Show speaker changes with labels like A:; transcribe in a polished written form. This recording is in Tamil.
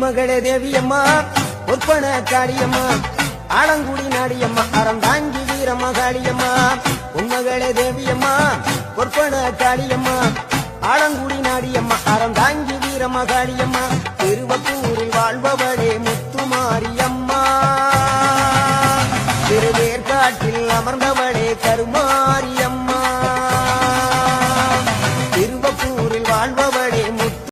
A: மகளே தேவியம்மா பொற்பன காளியம்மா ஆலங்குடி நாடியம்மா அறம் தாங்கி வீரம்மா காளியம்மா உன்மகளே தேவியம்மா பொற்பன காளியம்மா ஆலங்குடி நாடியம்மா அறம் தாங்கி வீரம்மா காளியம்மா